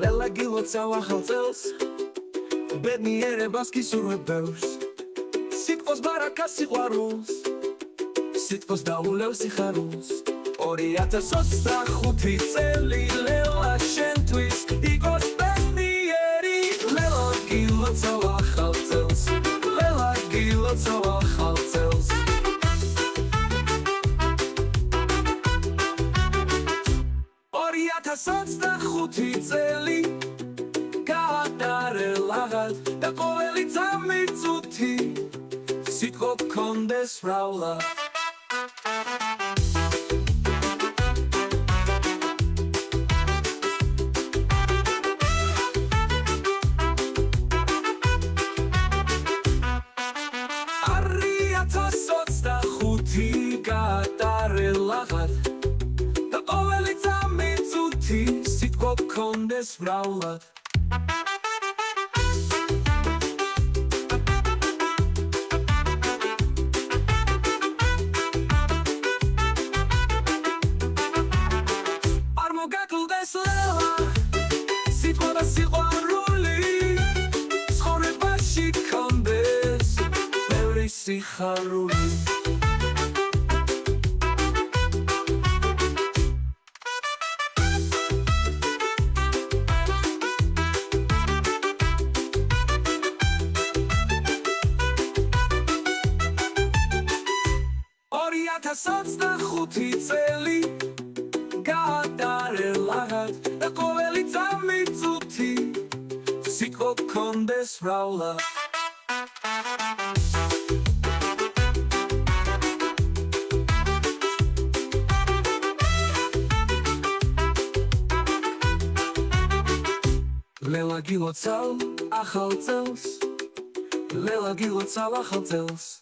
ლელა გილოცავ ახალ წელს ბედნიერებას გისურვებებს სიტყვის ბარაკას სიყვარულს სიტყვის დაულევს სიხარულს 2025 წელი ლელა შენთვის იყოს ბედნიერი ლელა გილოცავ ახალ წელს ლელა გილოცავ ახალ წელს 2025 წელი გადარელაღად და ყოველი წამი წუთი სიტყვა გქონდეს მრავლად გადარელაღად და ყოველი წამი წუთი სიტყვა გქონდეს მრავლად არ მოგაკლდეს ლელა სიტყვა და სიყვარული ცხოვრებაში გქონდეს ბევრი სიხარული ხუთი წელი გადარელაღად და ყოველი წამი წუთი სიტყვა გქონდეს მრავლად ლელა გილოცავ ახალ წელს ლელა გილოცავ ახალ წელს